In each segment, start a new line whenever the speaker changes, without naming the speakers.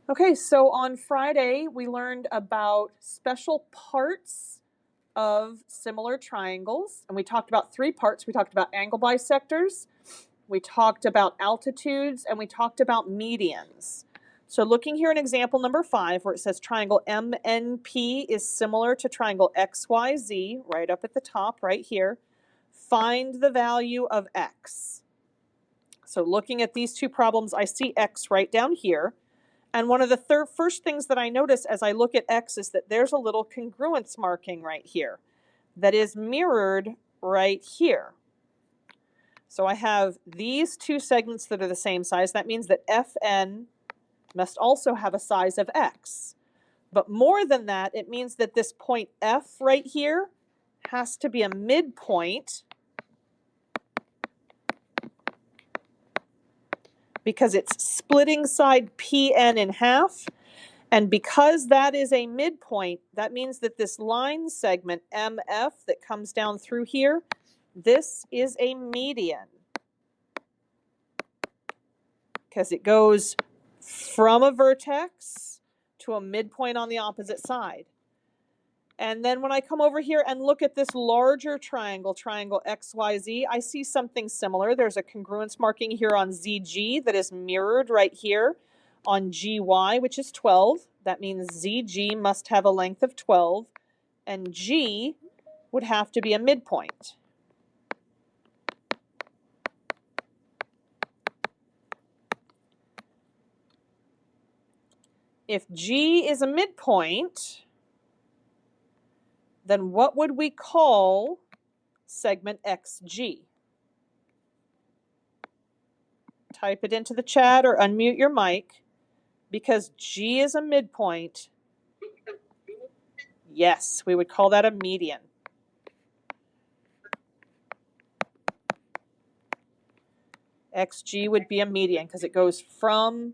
Okay, so on Friday, we learned about special parts of similar triangles, and we talked about three parts. We talked about angle bisectors, we talked about altitudes, and we talked about medians. So looking here in example number 5, where it says triangle MNP is similar to triangle XYZ, right up at the top, right here, find the value of X. So looking at these two problems, I see X right down here. And one of the first things that I notice as I look at X is that there's a little congruence marking right here that is mirrored right here. So I have these two segments that are the same size. That means that FN must also have a size of X. But more than that, it means that this point F right here has to be a midpoint because it's splitting side PN in half. And because that is a midpoint, that means that this line segment MF that comes down through here, this is a median because it goes from a vertex to a midpoint on the opposite side. And then when I come over here and look at this larger triangle, triangle XYZ, I see something similar. There's a congruence marking here on ZG that is mirrored right here on GY, which is 12. That means ZG must have a length of 12, and G would have to be a midpoint. If G is a midpoint, then what would we call segment XG? Type it into the chat or unmute your mic. Because G is a midpoint, yes, we would call that a median. XG would be a median because it goes from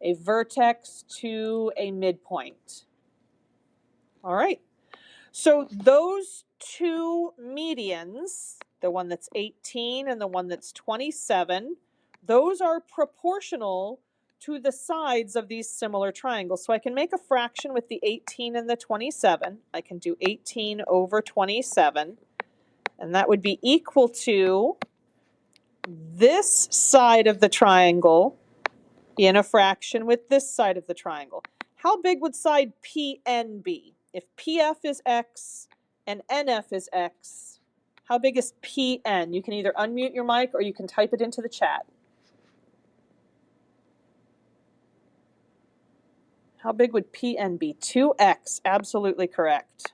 a vertex to a midpoint. All right. So those two medians, the one that's 18 and the one that's 27, those are proportional to the sides of these similar triangles. So I can make a fraction with the 18 and the 27. I can do 18 over 27, and that would be equal to this side of the triangle in a fraction with this side of the triangle. How big would side PN be? If PF is X and NF is X, how big is PN? You can either unmute your mic or you can type it into the chat. How big would PN be? 2X, absolutely correct.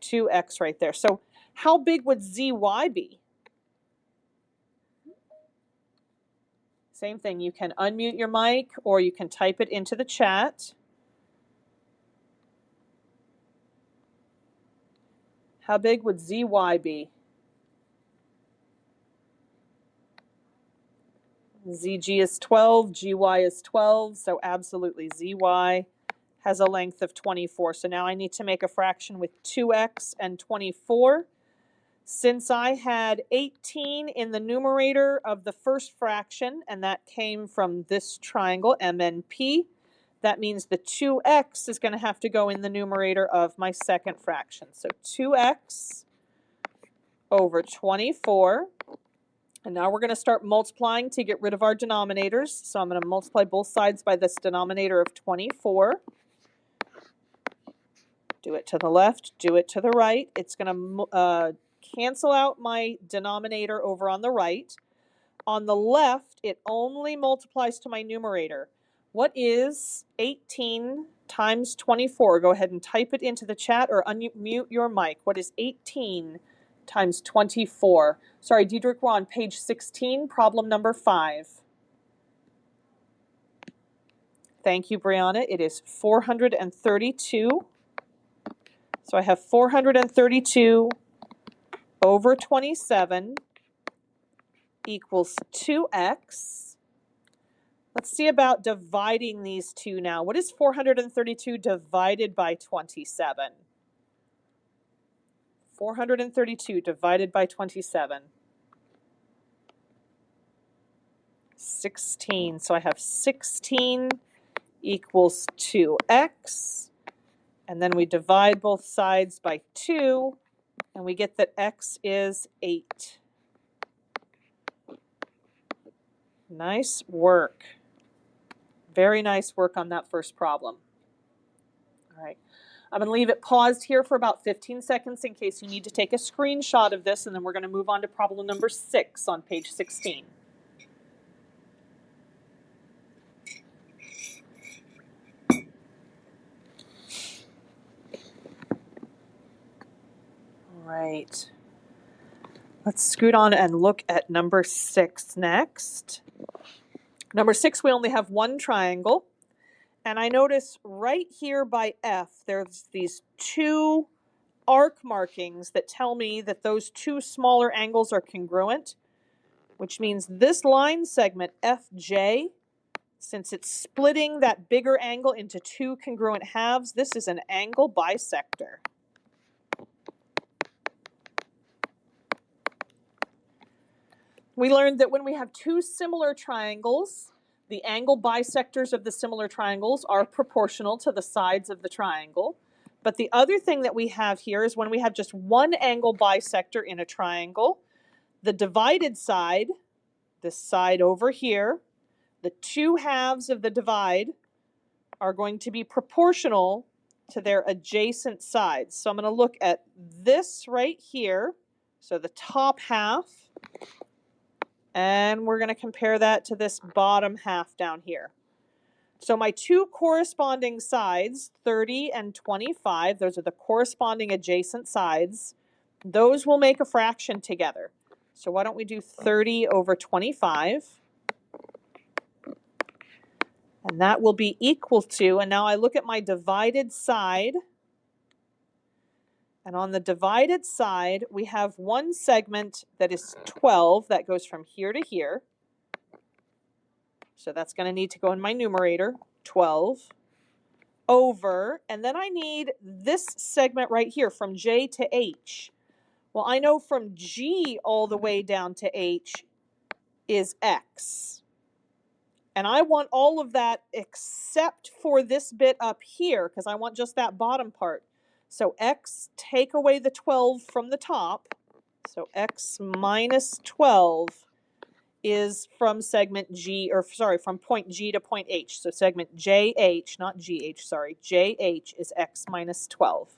2X right there. So how big would ZY be? Same thing, you can unmute your mic or you can type it into the chat. How big would ZY be? ZG is 12, GY is 12, so absolutely ZY has a length of 24. So now I need to make a fraction with 2x and 24. Since I had 18 in the numerator of the first fraction, and that came from this triangle, MNP, that means the 2x is going to have to go in the numerator of my second fraction. So 2x over 24. And now we're going to start multiplying to get rid of our denominators. So I'm going to multiply both sides by this denominator of 24. Do it to the left, do it to the right. It's going to cancel out my denominator over on the right. On the left, it only multiplies to my numerator. What is 18 times 24? Go ahead and type it into the chat or unmute your mic. What is 18 times 24? Sorry, Diedrich, we're on page 16, problem number 5. Thank you, Brianna. It is 432. So I have 432 over 27 equals 2x. Let's see about dividing these two now. What is 432 divided by 27? 432 divided by 27. 16. So I have 16 equals 2x. And then we divide both sides by 2, and we get that x is 8. Nice work. Very nice work on that first problem. All right. I'm going to leave it paused here for about 15 seconds in case you need to take a screenshot of this, and then we're going to move on to problem number 6 on page 16. All right. Let's scoot on and look at number 6 next. Number 6, we only have one triangle. And I notice right here by F, there's these 2 arc markings that tell me that those 2 smaller angles are congruent, which means this line segment FJ, since it's splitting that bigger angle into 2 congruent halves, this is an angle bisector. We learned that when we have 2 similar triangles, the angle bisectors of the similar triangles are proportional to the sides of the triangle. But the other thing that we have here is when we have just one angle bisector in a triangle, the divided side, this side over here, the 2 halves of the divide are going to be proportional to their adjacent sides. So I'm going to look at this right here, so the top half, and we're going to compare that to this bottom half down here. So my 2 corresponding sides, 30 and 25, those are the corresponding adjacent sides. Those will make a fraction together. So why don't we do 30 over 25? And that will be equal to, and now I look at my divided side. And on the divided side, we have one segment that is 12, that goes from here to here. So that's going to need to go in my numerator, 12, over, and then I need this segment right here from J to H. Well, I know from G all the way down to H is X. And I want all of that except for this bit up here, because I want just that bottom part. So X, take away the 12 from the top. So X minus 12 is from segment G, or sorry, from point G to point H. So segment JH, not GH, sorry, JH is X minus 12.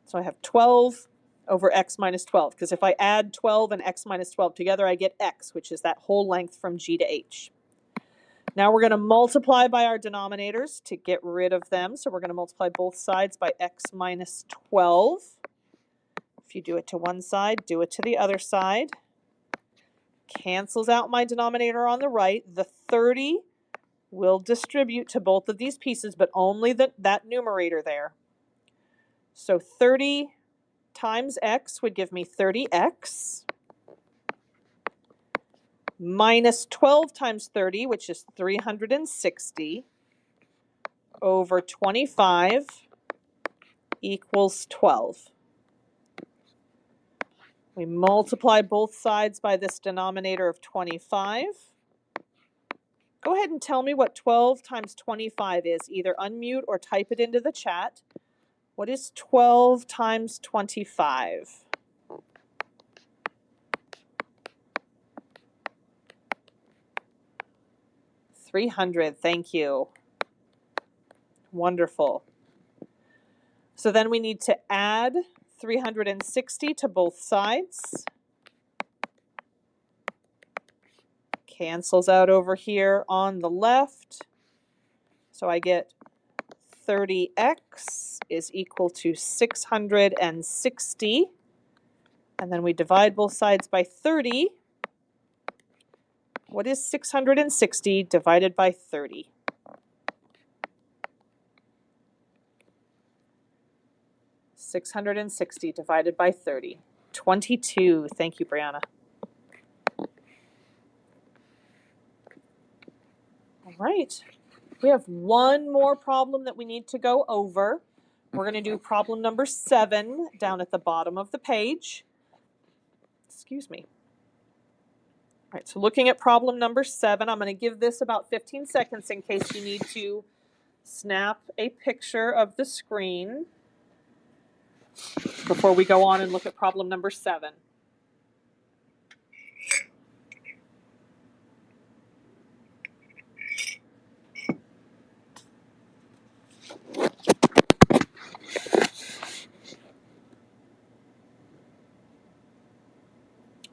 So I have 12 over X minus 12, because if I add 12 and X minus 12 together, I get X, which is that whole length from G to H. Now we're going to multiply by our denominators to get rid of them. So we're going to multiply both sides by X minus 12. If you do it to one side, do it to the other side. Cancels out my denominator on the right. The 30 will distribute to both of these pieces, but only that numerator there. So 30 times X would give me 30X. Minus 12 times 30, which is 360, over 25 equals 12. We multiply both sides by this denominator of 25. Go ahead and tell me what 12 times 25 is. Either unmute or type it into the chat. What is 12 times 25? $300, thank you. Wonderful. So then we need to add 360 to both sides. Cancels out over here on the left. So I get 30x is equal to 660. And then we divide both sides by 30. What is 660 divided by 30? $660 divided by 30. 22. Thank you, Brianna. All right. We have one more problem that we need to go over. We're going to do problem number 7 down at the bottom of the page. Excuse me. All right, so looking at problem number 7, I'm going to give this about 15 seconds in case you need to snap a picture of the screen before we go on and look at problem number 7.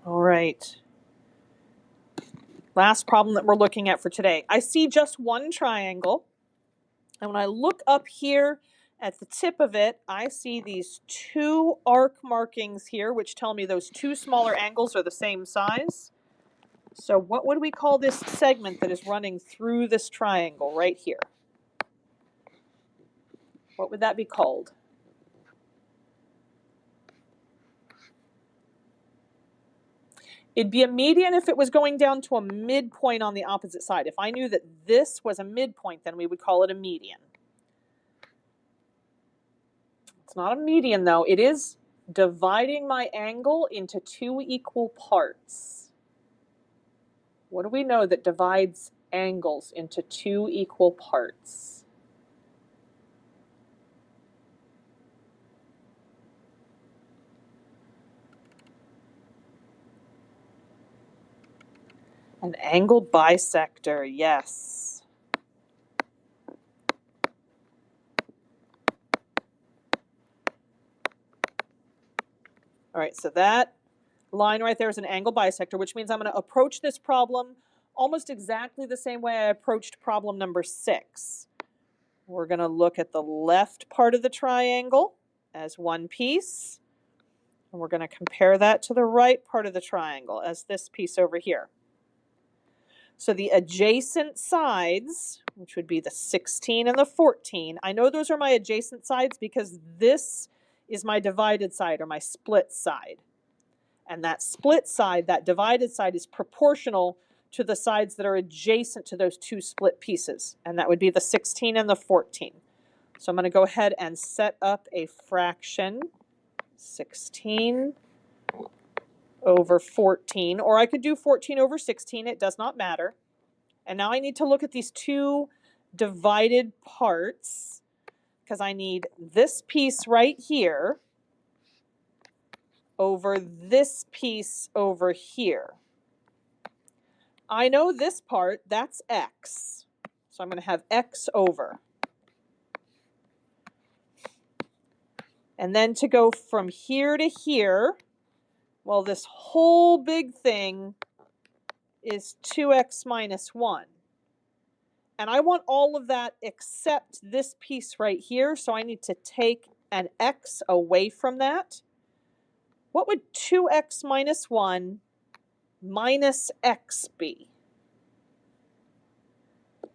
All right. Last problem that we're looking at for today. I see just one triangle, and when I look up here at the tip of it, I see these 2 arc markings here, which tell me those 2 smaller angles are the same size. So what would we call this segment that is running through this triangle right here? What would that be called? It'd be a median if it was going down to a midpoint on the opposite side. If I knew that this was a midpoint, then we would call it a median. It's not a median though. It is dividing my angle into 2 equal parts. What do we know that divides angles into 2 equal parts? An angle bisector, yes. All right, so that line right there is an angle bisector, which means I'm going to approach this problem almost exactly the same way I approached problem number 6. We're going to look at the left part of the triangle as one piece, and we're going to compare that to the right part of the triangle as this piece over here. So the adjacent sides, which would be the 16 and the 14, I know those are my adjacent sides because this is my divided side or my split side. And that split side, that divided side, is proportional to the sides that are adjacent to those 2 split pieces. And that would be the 16 and the 14. So I'm going to go ahead and set up a fraction, 16 over 14, or I could do 14 over 16, it does not matter. And now I need to look at these 2 divided parts because I need this piece right here over this piece over here. I know this part, that's x. So I'm going to have x over. And then to go from here to here, well, this whole big thing is 2x minus 1. And I want all of that except this piece right here, so I need to take an x away from that. What would 2x minus 1 minus x be?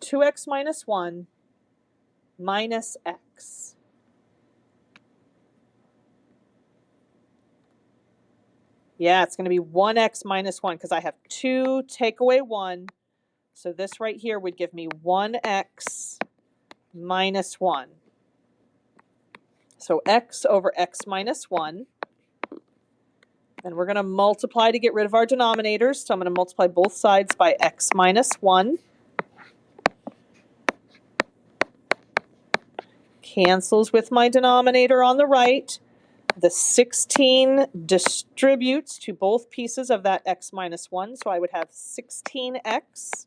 2x minus 1 minus x. Yeah, it's going to be 1x minus 1 because I have 2 take away 1. So this right here would give me 1x minus 1. So x over x minus 1. And we're going to multiply to get rid of our denominators. So I'm going to multiply both sides by x minus 1. Cancels with my denominator on the right. The 16 distributes to both pieces of that x minus 1. So I would have 16x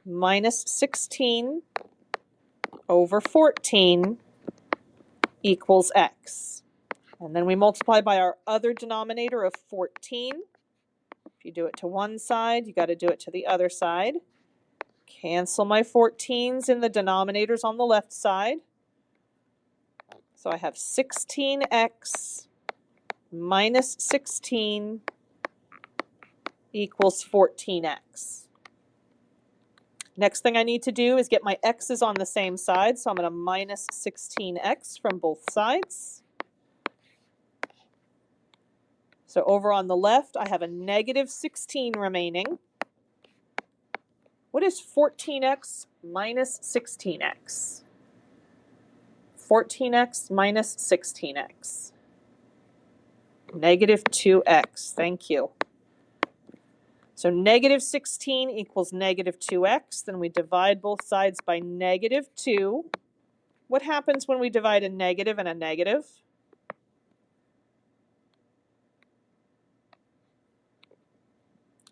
minus 16 over 14 equals x. And then we multiply by our other denominator of 14. If you do it to one side, you got to do it to the other side. Cancel my 14s in the denominators on the left side. So I have 16x minus 16 equals 14x. Next thing I need to do is get my x's on the same side, so I'm going to minus 16x from both sides. So over on the left, I have a negative 16 remaining. What is 14x minus 16x? 14x minus 16x. Negative 2x. Thank you. So negative 16 equals negative 2x. Then we divide both sides by negative 2. What happens when we divide a negative and a negative?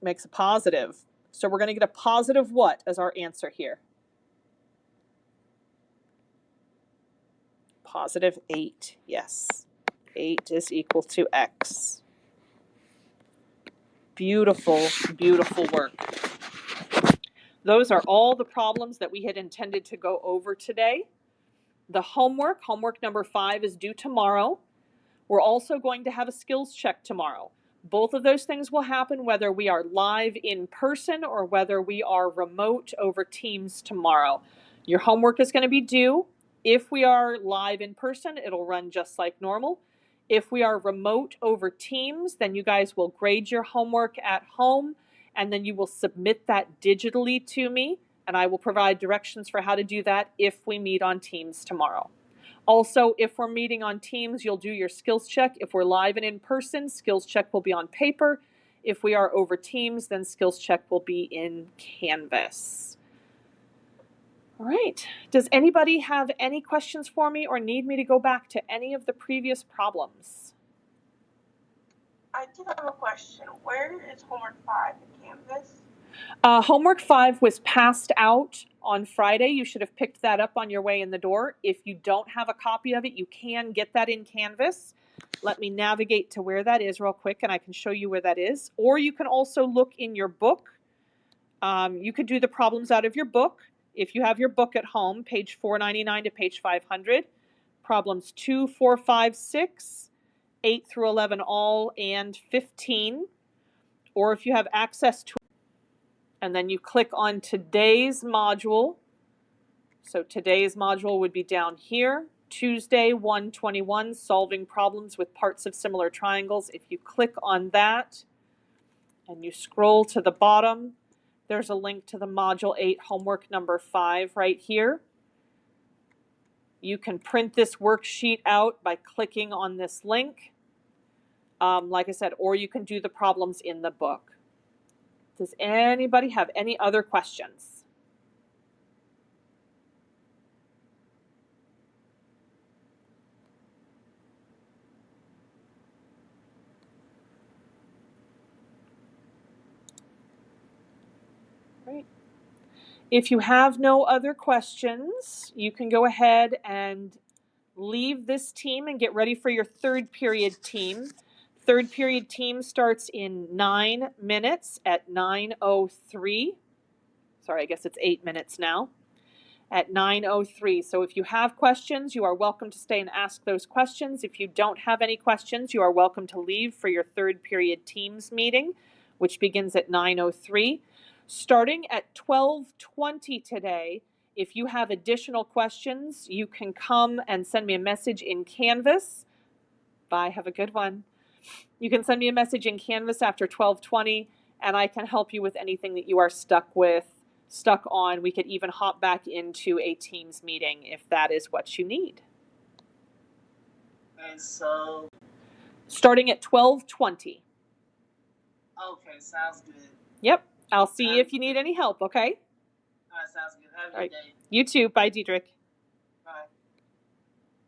Makes a positive. So we're going to get a positive what as our answer here? Positive 8, yes. 8 is equal to x. Beautiful, beautiful work. Those are all the problems that we had intended to go over today. The homework number 5 is due tomorrow. We're also going to have a skills check tomorrow. Both of those things will happen whether we are live in person or whether we are remote over Teams tomorrow. Your homework is going to be due. If we are live in person, it'll run just like normal. If we are remote over Teams, then you guys will grade your homework at home, and then you will submit that digitally to me, and I will provide directions for how to do that if we meet on Teams tomorrow. Also, if we're meeting on Teams, you'll do your skills check. If we're live and in person, skills check will be on paper. If we are over Teams, then skills check will be in Canvas. All right. Does anybody have any questions for me or need me to go back to any of the previous problems?
I do have a question. Where is homework 5 in Canvas?
Homework 5 was passed out on Friday. You should have picked that up on your way in the door. If you don't have a copy of it, you can get that in Canvas. Let me navigate to where that is real quick, and I can show you where that is. Or you can also look in your book. You could do the problems out of your book. If you have your book at home, page 499 to page 500, problems 2, 4, 5, 6, 8 through 11 all, and 15. Or if you have access to, and then you click on today's module. So today's module would be down here, Tuesday 121, solving problems with parts of similar triangles. If you click on that and you scroll to the bottom, there's a link to the Module 8 homework number 5 right here. You can print this worksheet out by clicking on this link, like I said, or you can do the problems in the book. Does anybody have any other questions? Great. If you have no other questions, you can go ahead and leave this team and get ready for your third period team. Third period team starts in 9 minutes at 9:03. Sorry, I guess it's 8 minutes now. At 9:03. So if you have questions, you are welcome to stay and ask those questions. If you don't have any questions, you are welcome to leave for your third period teams meeting, which begins at 9:03. Starting at 12:20 today, if you have additional questions, you can come and send me a message in Canvas. Bye, have a good one. You can send me a message in Canvas after 12:20, and I can help you with anything that you are stuck on. We could even hop back into a Teams meeting if that is what you need.
And so,
starting at 12:20.
Okay, sounds good.
Yep. I'll see you if you need any help, okay?
All right, sounds good. Have a
All right.
good day.
You too. Bye, Diedrich.